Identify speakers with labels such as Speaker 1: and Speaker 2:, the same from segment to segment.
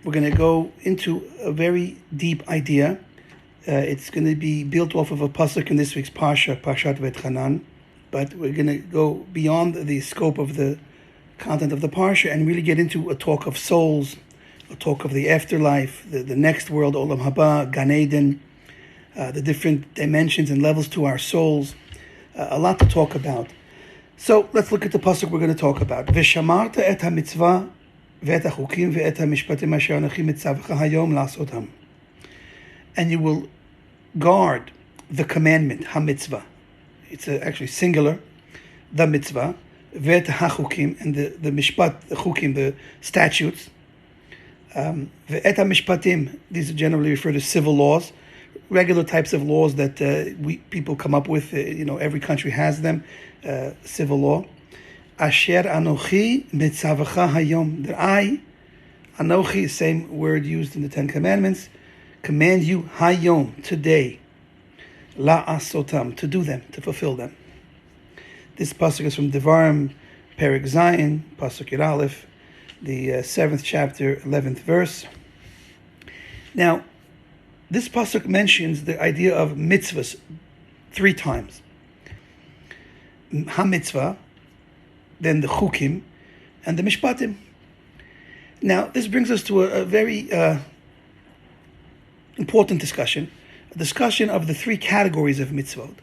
Speaker 1: we're going to go into a very deep idea. It's going to be built off of a pasuk in this week's Parshat Va'Etchanan, but we're going to go beyond the scope of the content of the Parsha and really get into a talk of souls, a talk of the afterlife, the next world, Olam Haba, Gan Eden, the different dimensions and levels to our souls. A lot to talk about. So let's look at the pasuk we're going to talk about. V'shamarta et ha-mitzvah ve'et ha-chukim ve'et ha-mishpatim asher anochi mitzavcha hayom la'asotam. And you will guard the commandment, ha-mitzvah. It's actually singular, the mitzvah, ve'et ha-chukim, and the mishpat, the chukim, the statutes. Ve'et ha-mishpatim, these are generally referred to civil laws, regular types of laws that people come up with. Every country has them. Civil law. Asher anochi mitzavcha hayom. That I, anochi, same word used in the Ten Commandments, command you hayom, today, la'asotam, to do them, to fulfill them. This pasuk is from Devarim, Perek Zayin, pasuk Yud Aleph, the 7th chapter, 11th verse. Now, this pasuk mentions the idea of mitzvahs 3 times. Ha-mitzvah, then the chukim, and the mishpatim. Now, this brings us to a very important discussion, a discussion of the 3 categories of mitzvot,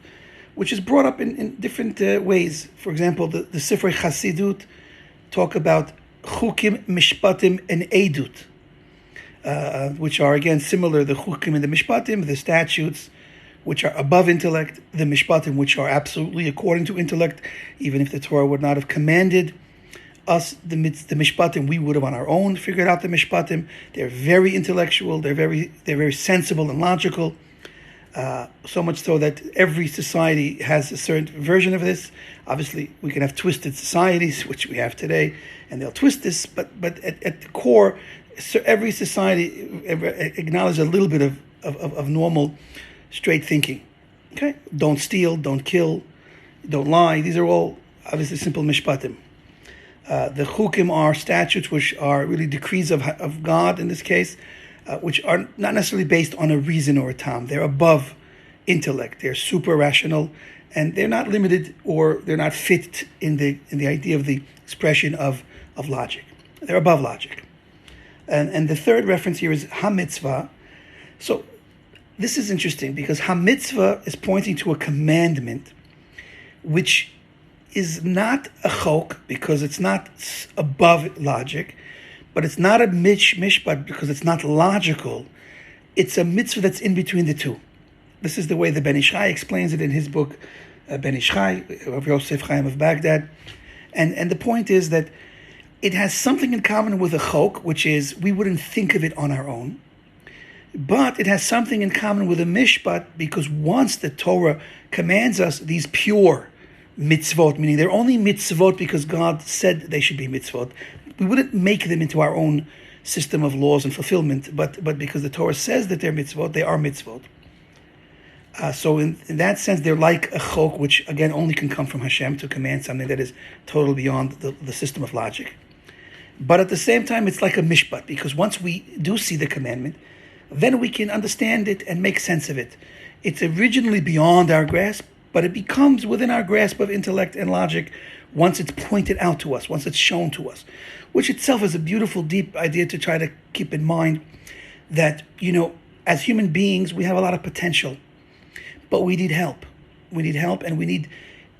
Speaker 1: which is brought up in different ways. For example, the Sifrei Chasidut talk about chukim, mishpatim, and edut, which are again similar, the chukim and the mishpatim, the statutes, which are above intellect, the mishpatim, which are absolutely according to intellect, even if the Torah would not have commanded us the mishpatim, we would have on our own figured out the mishpatim. They're very intellectual, they're very sensible and logical, so much so that every society has a certain version of this. Obviously, we can have twisted societies, which we have today, and they'll twist this, but at the core, so every society acknowledges a little bit of normal, straight thinking. Okay? Don't steal, don't kill, don't lie. These are all obviously simple mishpatim. The chukim are statutes, which are really decrees of God in this case, which are not necessarily based on a reason or a tam. They're above intellect. They're super rational, and they're not limited or they're not fit in the idea of the expression of logic. They're above logic. And the third reference here is ha-mitzvah. So this is interesting because ha-mitzvah is pointing to a commandment which is not a chok because it's not above logic, but it's not a mishpat because it's not logical. It's a mitzvah that's in between the two. This is the way the Ben Ish Chai explains it in his book, Ben Ish Chai, of Yosef Chaim of Baghdad. And the point is that it has something in common with a chok, which is we wouldn't think of it on our own. But it has something in common with a mishpat because once the Torah commands us these pure mitzvot, meaning they're only mitzvot because God said they should be mitzvot, we wouldn't make them into our own system of laws and fulfillment, but because the Torah says that they're mitzvot, they are mitzvot. So in that sense, they're like a chok, which again only can come from Hashem to command something that is totally beyond the system of logic. But at the same time, it's like a mishpat, because once we do see the commandment, then we can understand it and make sense of it. It's originally beyond our grasp, but it becomes within our grasp of intellect and logic once it's pointed out to us, once it's shown to us, which itself is a beautiful, deep idea to try to keep in mind that, as human beings, we have a lot of potential, but we need help. We need help, and we need,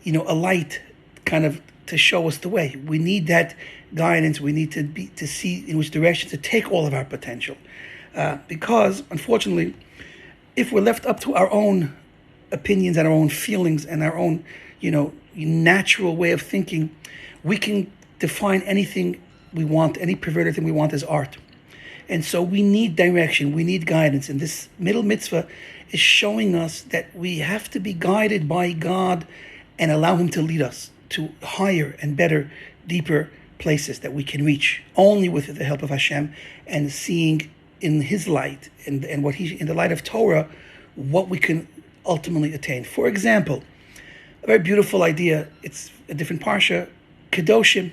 Speaker 1: a light kind of to show us the way. We need that guidance. We need to see in which direction to take all of our potential. Because, unfortunately, if we're left up to our own opinions and our own feelings and our own, natural way of thinking, we can define anything we want, any perverted thing we want as art. And so we need direction, we need guidance. And this middle mitzvah is showing us that we have to be guided by God and allow Him to lead us to higher and better, deeper places that we can reach only with the help of Hashem and seeing in His light and what He, in the light of Torah, what we can ultimately attain. For example, a very beautiful idea, it's a different parsha, Kedoshim.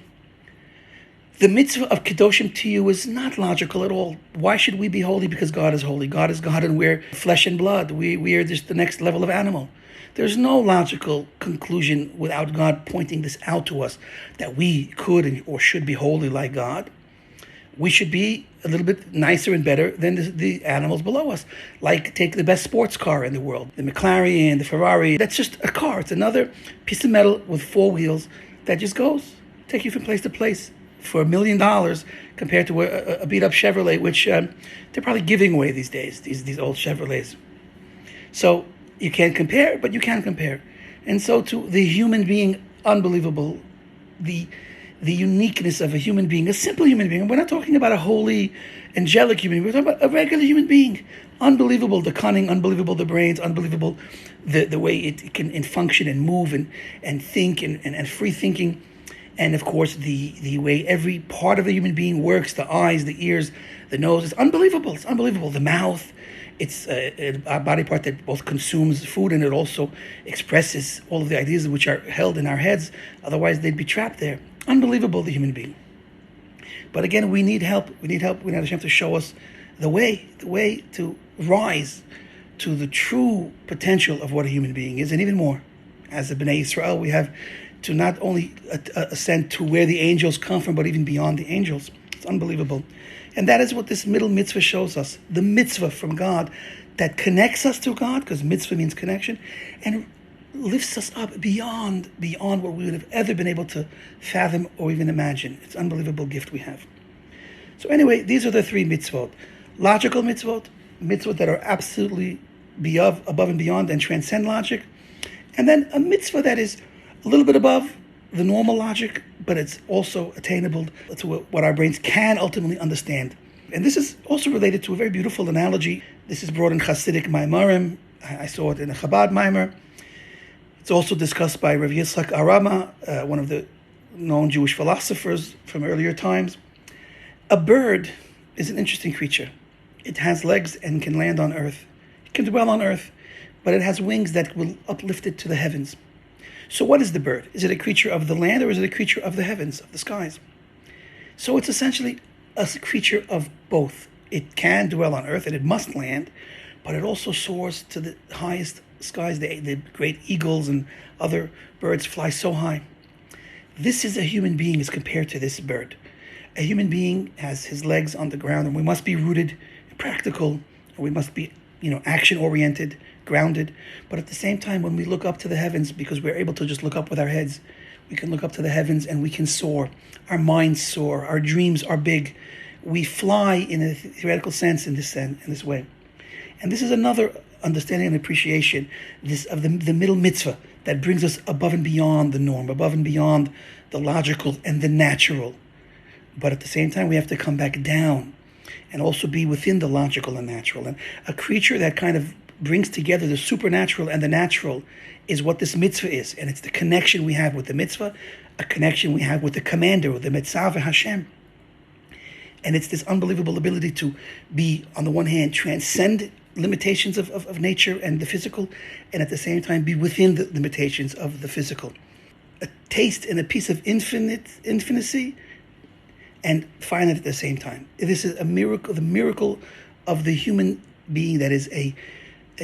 Speaker 1: The mitzvah of Kedoshim to you is not logical at all. Why should we be holy? Because God is holy. God is God and we're flesh and blood. We are just the next level of animal. There's no logical conclusion without God pointing this out to us, that we could or should be holy like God. We should be a little bit nicer and better than the animals below us. Like, take the best sports car in the world, the McLaren, the Ferrari. That's just a car. It's another piece of metal with 4 wheels that just goes, take you from place to place for $1 million compared to a beat-up Chevrolet, which they're probably giving away these days, these old Chevrolets. So you can't compare, but you can compare. And so to the human being, unbelievable, the uniqueness of a human being, a simple human being. We're not talking about a holy, angelic human being. We're talking about a regular human being. Unbelievable, the cunning, unbelievable, the brains, unbelievable, the way it can function and move and think and free thinking. And of course, the way every part of a human being works, the eyes, the ears, the nose, it's unbelievable. It's unbelievable. The mouth, it's a body part that both consumes food and it also expresses all of the ideas which are held in our heads. Otherwise, they'd be trapped there. Unbelievable, the human being. But again, we need help. We need help. We need Hashem to show us the way to rise to the true potential of what a human being is, and even more. As a Bnei Yisrael, we have to not only ascend to where the angels come from, but even beyond the angels. It's unbelievable. And that is what this middle mitzvah shows us. The mitzvah from God that connects us to God, because mitzvah means connection, and lifts us up beyond what we would have ever been able to fathom or even imagine. It's an unbelievable gift we have. So anyway, these are the 3 mitzvot. Logical mitzvot that are absolutely above and beyond and transcend logic. And then a mitzvah that is a little bit above the normal logic, but it's also attainable to what our brains can ultimately understand. And this is also related to a very beautiful analogy. This is brought in Hasidic Maimarim. I saw it in a Chabad Maimar. It's also discussed by RAbbi Yitzchak, one of the known Jewish philosophers from earlier times. A bird is an interesting creature. It has legs and can land on earth. It can dwell on earth, but it has wings that will uplift it to the heavens. So what is the bird? Is it a creature of the land or is it a creature of the heavens, of the skies? So it's essentially a creature of both. It can dwell on earth and it must land, but it also soars to the highest skies. The great eagles and other birds fly so high. This is a human being as compared to this bird. A human being has his legs on the ground, and we must be rooted, practical, or we must be, action-oriented, grounded. But at the same time, when we look up to the heavens, because we're able to just look up with our heads, we can look up to the heavens and we can soar. Our minds soar. Our dreams are big. We fly in a theoretical sense in this way. And this is another understanding and appreciation of the middle mitzvah that brings us above and beyond the norm, above and beyond the logical and the natural. But at the same time, we have to come back down and also be within the logical and natural. And a creature that kind of brings together the supernatural and the natural is what this mitzvah is. And it's the connection we have with the mitzvah, a connection we have with the commander, with the Mitzvah Hashem. And it's this unbelievable ability to be, on the one hand, transcend limitations of nature and the physical, and at the same time be within the limitations of the physical. A taste and a piece of infinity and finite at the same time. This is a miracle, the miracle of the human being that is a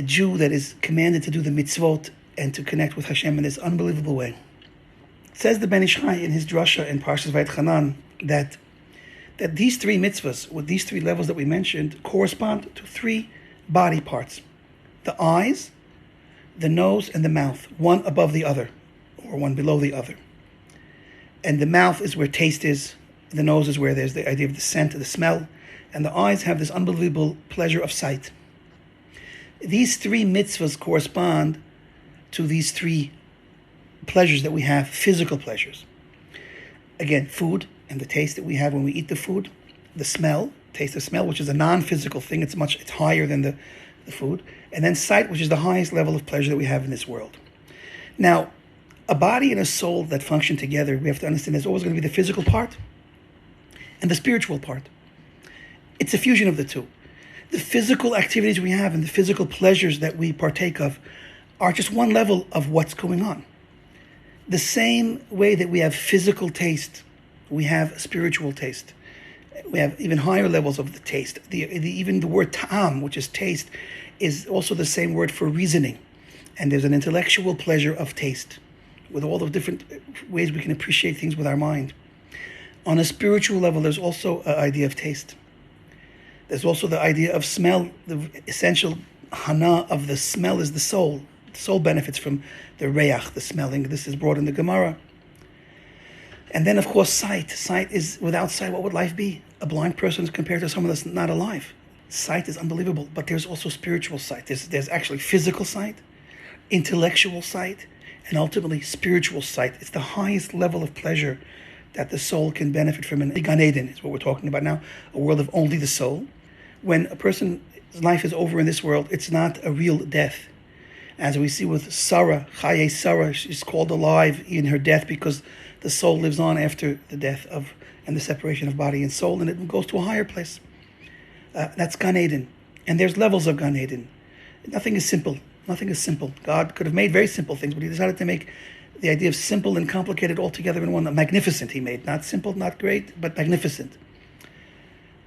Speaker 1: Jew that is commanded to do the mitzvot and to connect with Hashem in this unbelievable way. It says the Ben Ish Chai in his drasha in Parshas Va'Etchanan that these 3 mitzvahs, with these 3 levels that we mentioned, correspond to 3 body parts: the eyes, the nose, and the mouth, one above the other, or one below the other. And the mouth is where taste is, the nose is where there's the idea of the scent, the smell, and the eyes have this unbelievable pleasure of sight. These 3 mitzvahs correspond to these 3 pleasures that we have, physical pleasures. Again, food and the taste that we have when we eat the food, the smell, taste of smell, which is a non-physical thing. It's higher than the food. And then sight, which is the highest level of pleasure that we have in this world. Now, a body and a soul that function together, we have to understand there's always going to be the physical part and the spiritual part. It's a fusion of the two. The physical activities we have and the physical pleasures that we partake of are just one level of what's going on. The same way that we have physical taste we have spiritual taste. We have even higher levels of the taste. Even the word ta'am, which is taste, is also the same word for reasoning. And there's an intellectual pleasure of taste, with all the different ways we can appreciate things with our mind. On a spiritual level, there's also an idea of taste. There's also the idea of smell. The essential hana of the smell is the soul. The soul benefits from the reach, the smelling. This is brought in the Gemara. And then, of course, sight. Sight is, without sight, what would life be? A blind person is compared to someone that's not alive. Sight is unbelievable, but there's also spiritual sight. There's actually physical sight, intellectual sight, and ultimately spiritual sight. It's the highest level of pleasure that the soul can benefit from. And Gan Eden is what we're talking about now, a world of only the soul. When a person's life is over in this world, it's not a real death. As we see with Sarah, Chaye Sarah, she's called alive in her death because the soul lives on after the death of and the separation of body and soul, and it goes to a higher place. That's Gan Eden. And there's levels of Gan Eden. Nothing is simple. Nothing is simple. God could have made very simple things, but he decided to make the idea of simple and complicated all together in one. Magnificent he made. Not simple, not great, but magnificent.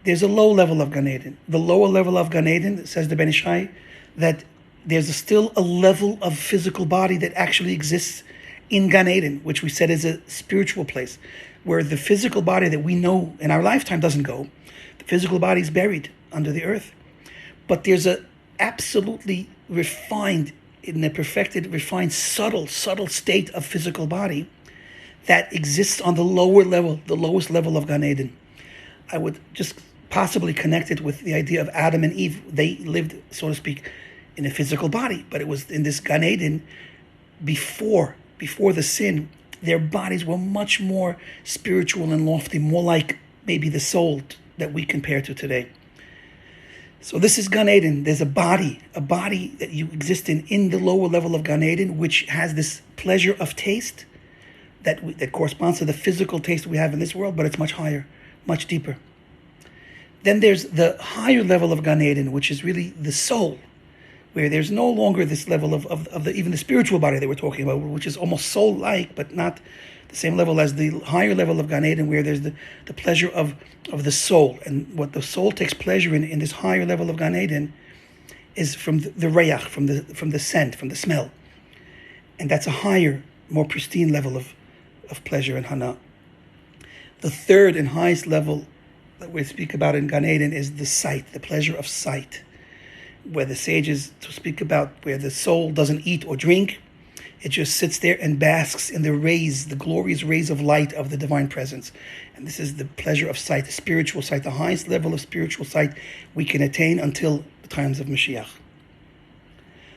Speaker 1: There's a low level of Gan Eden. The lower level of Gan Eden, says the Ben Ishai, that there's still a level of physical body that actually exists in Gan Eden, which we said is a spiritual place, where the physical body that we know in our lifetime doesn't go. The physical body is buried under the earth. But there's a absolutely refined, in a perfected, refined, subtle state of physical body that exists on the lower level, the lowest level of Gan Eden. I would just possibly connect it with the idea of Adam and Eve. They lived, so to speak, in a physical body, but it was in this Gan Eden before the sin. Their bodies were much more spiritual and lofty, more like maybe the soul that we compare to today. So this is Gan Eden. There's a body that you exist in the lower level of Gan Eden, which has this pleasure of taste that corresponds to the physical taste we have in this world, but it's much higher, much deeper. Then there's the higher level of Gan Eden, which is really the soul, where there's no longer this level of even the spiritual body that we're talking about, which is almost soul-like, but not the same level as the higher level of Gan Eden, where there's the pleasure of the soul. And what the soul takes pleasure in this higher level of Gan Eden is from the reach, from the scent, from the smell. And that's a higher, more pristine level of pleasure and hana. The third and highest level that we speak about in Gan Eden is the sight, the pleasure of sight, where the sages to speak about where the soul doesn't eat or drink. It just sits there and basks in the rays, the glorious rays of light of the divine presence. And this is the pleasure of sight, the spiritual sight, the highest level of spiritual sight we can attain until the times of Mashiach.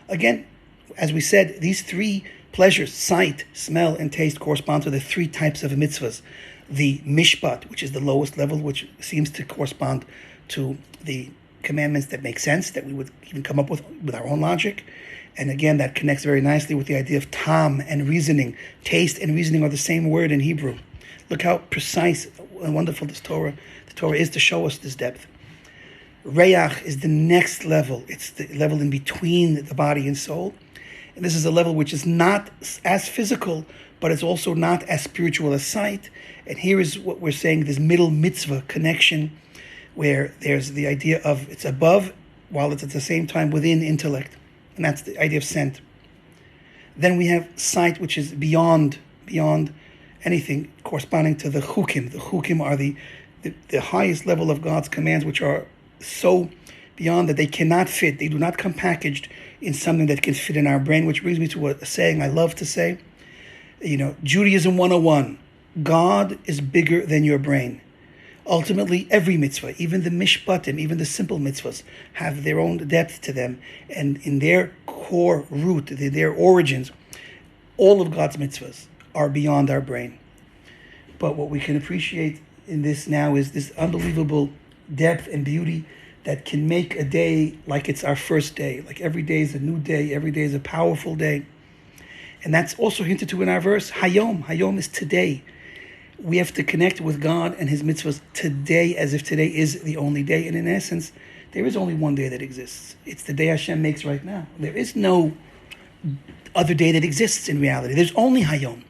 Speaker 1: Again, as we said, these three pleasures, sight, smell, and taste, correspond to the three types of mitzvahs. The mishpat, which is the lowest level, which seems to correspond to the commandments that make sense, that we would even come up with our own logic. And again, that connects very nicely with the idea of tam and reasoning. Taste and reasoning are the same word in Hebrew. Look how precise and wonderful the Torah is to show us this depth. Reach is the next level. It's the level in between the body and soul. And this is a level which is not as physical, but it's also not as spiritual as sight. And here is what we're saying, this middle mitzvah connection, where there's the idea of it's above, while it's at the same time within intellect. And that's the idea of scent. Then we have sight, which is beyond anything, corresponding to the chukim. The chukim are the highest level of God's commands, which are so beyond that they cannot fit. They do not come packaged in something that can fit in our brain, which brings me to a saying I love to say. Judaism 101, God is bigger than your brain. Ultimately, every mitzvah, even the mishpatim, even the simple mitzvahs, have their own depth to them. And in their core root, their origins, all of God's mitzvahs are beyond our brain. But what we can appreciate in this now is this unbelievable depth and beauty that can make a day like it's our first day. Like every day is a new day, every day is a powerful day. And that's also hinted to in our verse, Hayom. Hayom is today. We have to connect with God and His mitzvahs today as if today is the only day. And in essence, there is only one day that exists. It's the day Hashem makes right now. There is no other day that exists in reality. There's only Hayom.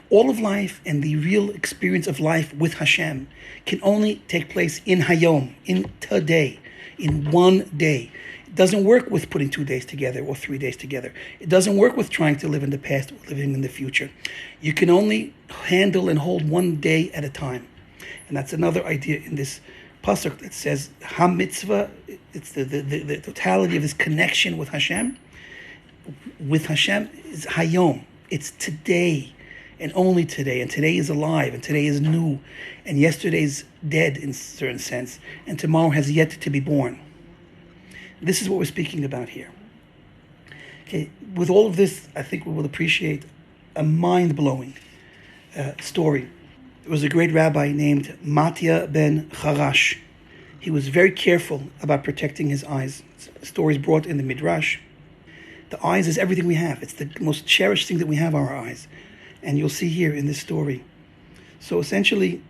Speaker 1: All of life and the real experience of life with Hashem can only take place in Hayom, in today, in one day. It doesn't work with putting 2 days together or 3 days together. It doesn't work with trying to live in the past or living in the future. You can only handle and hold one day at a time. And that's another idea in this pasuk that says, Ha-mitzvah, it's the totality of this connection with Hashem. With Hashem is Hayom. It's today. And only today, and today is alive, and today is new, and yesterday's dead in a certain sense, and tomorrow has yet to be born. This is what we're speaking about here. Okay, with all of this, I think we will appreciate a mind-blowing story. There was a great rabbi named Matya ben Charash. He was very careful about protecting his eyes. Stories brought in the Midrash. The eyes is everything we have. It's the most cherished thing that we have, our eyes. And you'll see here in this story. So essentially,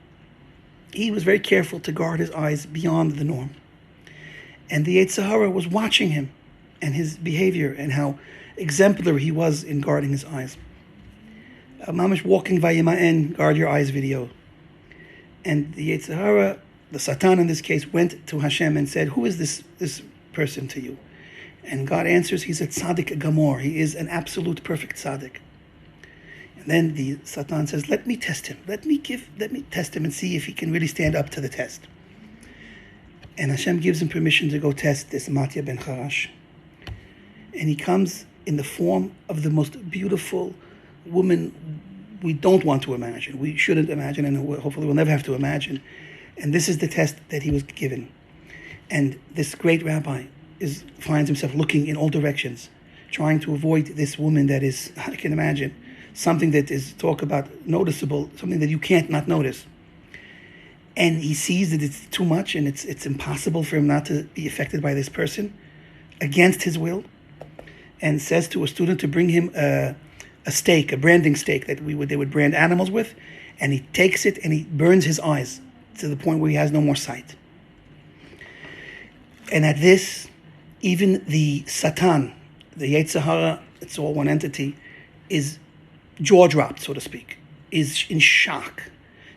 Speaker 1: he was very careful to guard his eyes beyond the norm. And the Yetzer Hara was watching him and his behavior and how exemplary he was in guarding his eyes. Mamish walking Vayima'en, guard your eyes video. And the Yetzer Hara, the Satan in this case, went to Hashem and said, who is this person to you? And God answers, he's a tzaddik gamor. He is an absolute perfect tzaddik. Then the Satan says, let me test him. Let me test him and see if he can really stand up to the test. And Hashem gives him permission to go test this Matya ben Charash. And he comes in the form of the most beautiful woman we don't want to imagine. We shouldn't imagine, and hopefully we'll never have to imagine. And this is the test that he was given. And this great rabbi finds himself looking in all directions, trying to avoid this woman that is, I can imagine, something that is, talk about, noticeable, something that you can't not notice. And he sees that it's too much and it's impossible for him not to be affected by this person against his will, and says to a student to bring him a stake, a branding stake that they would brand animals with, and he takes it and he burns his eyes to the point where he has no more sight. And at this, even the Satan, the Yetzer Hara, it's all one entity, is jaw-dropped, so to speak, is in shock.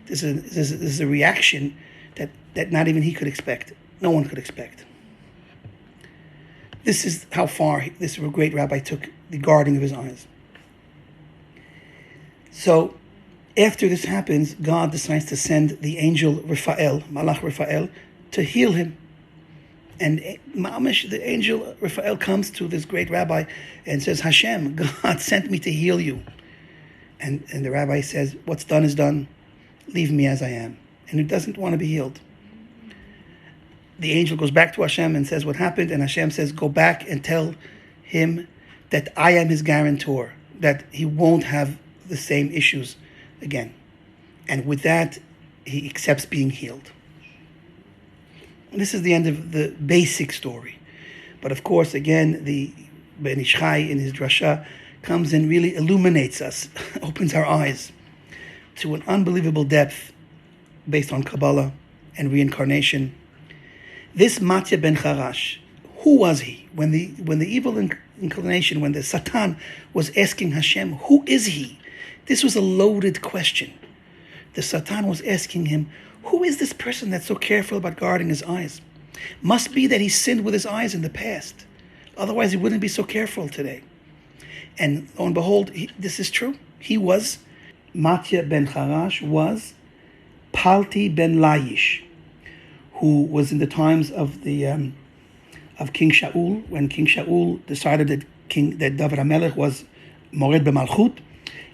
Speaker 1: This is a reaction that not even he could expect. No one could expect. This is how far this great rabbi took the guarding of his eyes. So, after this happens, God decides to send the angel Malach Raphael, to heal him. And Mamish, the angel Raphael, comes to this great rabbi and says, Hashem, God sent me to heal you. And the rabbi says, what's done is done. Leave me as I am. And he doesn't want to be healed. The angel goes back to Hashem and says what happened. And Hashem says, go back and tell him that I am his guarantor, that he won't have the same issues again. And with that, he accepts being healed. And this is the end of the basic story. But of course, again, the Ben Ish Chai in his drasha comes and really illuminates us, opens our eyes to an unbelievable depth based on Kabbalah and reincarnation. This Matya ben Charash, who was he? When the evil inclination, when the Satan was asking Hashem, who is he? This was a loaded question. The Satan was asking him, who is this person that's so careful about guarding his eyes? Must be that he sinned with his eyes in the past. Otherwise, he wouldn't be so careful today. And lo and behold, this is true. He was, Matya ben Charash was Palti ben Laish, who was in the times of the of King Shaul, when King Shaul decided that David HaMelech was Mored b'Malchut,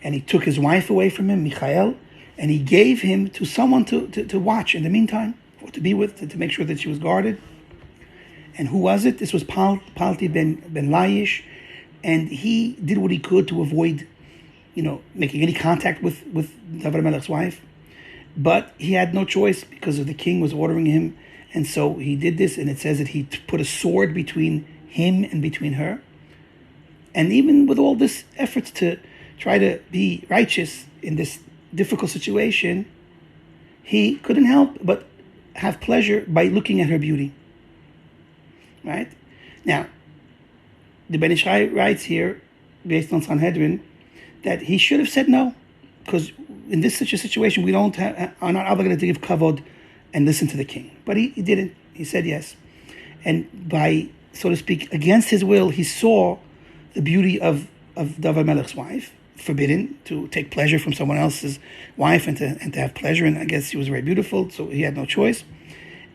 Speaker 1: and he took his wife away from him, Michael, and he gave him to someone to watch in the meantime, or to be with, to make sure that she was guarded. And who was it? This was Palti ben Laish, and he did what he could to avoid, making any contact with David HaMelech's wife. But he had no choice because of the king was ordering him. And so he did this, and it says that he put a sword between him and between her. And even with all this efforts to try to be righteous in this difficult situation, he couldn't help but have pleasure by looking at her beauty. Right? Now, the Ben Ish Chai writes here, based on Sanhedrin, that he should have said no. because in this such a situation, we are not obligated to give kavod and listen to the king. But he didn't. He said yes. And by, so to speak, against his will, he saw the beauty of David Melech's wife, forbidden to take pleasure from someone else's wife and to have pleasure. And I guess she was very beautiful, so he had no choice.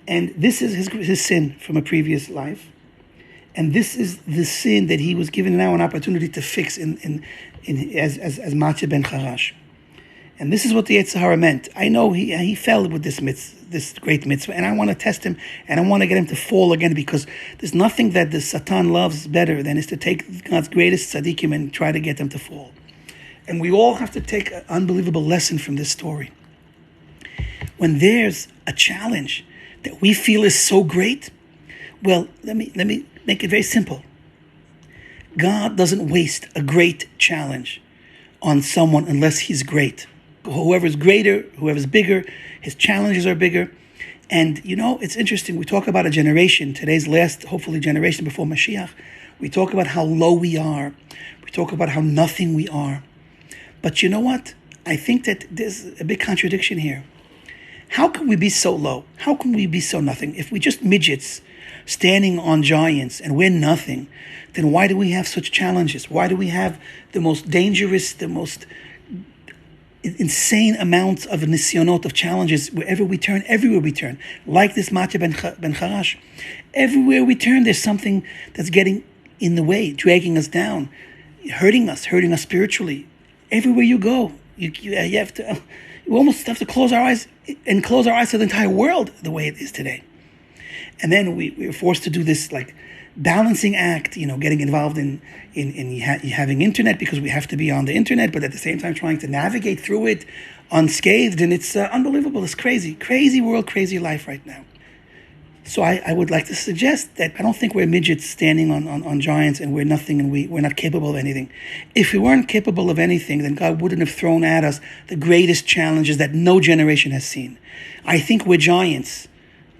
Speaker 1: And this is his sin from a previous life. And this is the sin that he was given now an opportunity to fix as Matya ben Charash. And this is what the Yetzer Hara meant. I know he fell with this great mitzvah, and I want to test him, and I want to get him to fall again, because there's nothing that the Satan loves better than is to take God's greatest tzaddikim and try to get them to fall. And we all have to take an unbelievable lesson from this story. When there's a challenge that we feel is so great, well, let me make it very simple. God doesn't waste a great challenge on someone unless he's great. Whoever's greater, whoever's bigger, his challenges are bigger. And it's interesting. We talk about a generation, today's last, hopefully, generation before Mashiach. We talk about how low we are. We talk about how nothing we are. But you know what? I think that there's a big contradiction here. How can we be so low? How can we be so nothing? If we're just midgets standing on giants and we're nothing, then why do we have such challenges? Why do we have the most dangerous, the most insane amounts of nisyonot, of challenges, wherever we turn, everywhere we turn? Like this Matya ben Charash. Everywhere we turn, there's something that's getting in the way, dragging us down, hurting us spiritually. Everywhere you go, you have to... We almost have to close our eyes to the entire world the way it is today. And then we're forced to do this like balancing act, getting involved in having internet because we have to be on the internet, but at the same time trying to navigate through it unscathed. And it's unbelievable. It's crazy world, crazy life right now. So I would like to suggest that I don't think we're midgets standing on giants and we're nothing and we're not capable of anything. If we weren't capable of anything, then God wouldn't have thrown at us the greatest challenges that no generation has seen. I think we're giants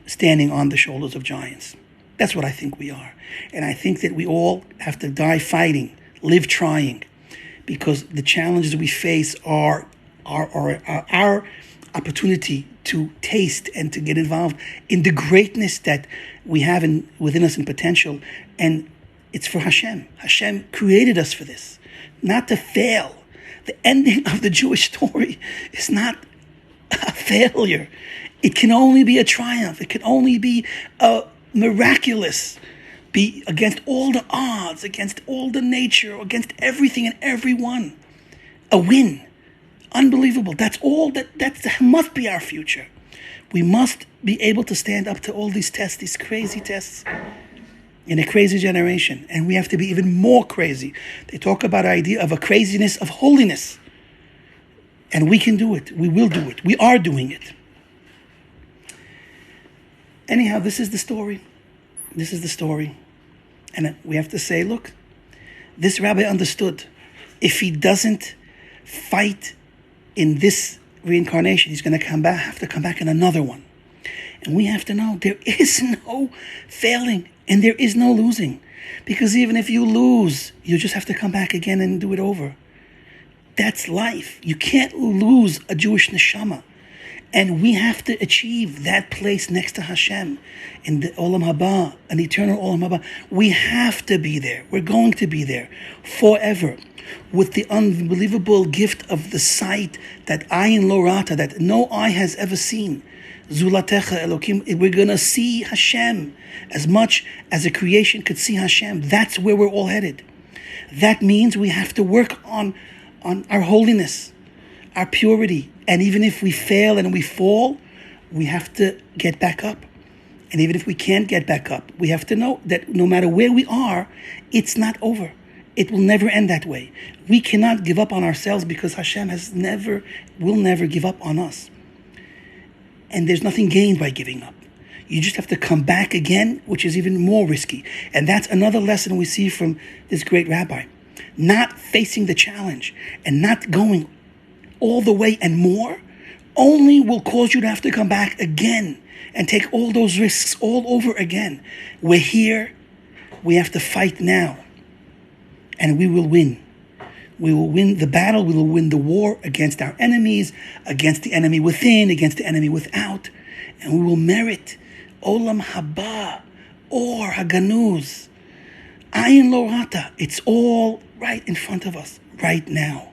Speaker 1: standing on the shoulders of giants. That's what I think we are. And I think that we all have to die fighting, live trying, because the challenges we face are our opportunity to taste and to get involved in the greatness that we have within us in potential. And it's for Hashem. Hashem created us for this, not to fail. The ending of the Jewish story is not a failure. It can only be a triumph. It can only be a miraculous, be against all the odds, against all the nature, against everything and everyone. A win. Unbelievable. That's all. That must be our future. We must be able to stand up to all these tests, these crazy tests in a crazy generation. And we have to be even more crazy. They talk about the idea of a craziness of holiness. And we can do it. We will do it. We are doing it. Anyhow, this is the story. This is the story. And we have to say, look, this rabbi understood. If he doesn't fight in this reincarnation, he's going to have to come back in another one. And we have to know there is no failing and there is no losing. Because even if you lose, you just have to come back again and do it over. That's life. You can't lose a Jewish neshama. And we have to achieve that place next to Hashem in the Olam Haba, an eternal Olam Haba. We have to be there. We're going to be there forever, with the unbelievable gift of the sight that ayin lo rata, that no eye has ever seen. Zulatecha Elokim. We're going to see Hashem as much as a creation could see Hashem. That's where we're all headed. That means we have to work on our holiness, our purity. And even if we fail and we fall, we have to get back up. And even if we can't get back up, we have to know that no matter where we are, it's not over. It will never end that way. We cannot give up on ourselves because Hashem will never give up on us. And there's nothing gained by giving up. You just have to come back again, which is even more risky. And that's another lesson we see from this great rabbi. Not facing the challenge and not going all the way and more only will cause you to have to come back again and take all those risks all over again. We're here. We have to fight now. And we will win. We will win the battle. We will win the war against our enemies, against the enemy within, against the enemy without. And we will merit Olam Haba, or Haganuz, Ayin Lo Rata. It's all right in front of us, right now.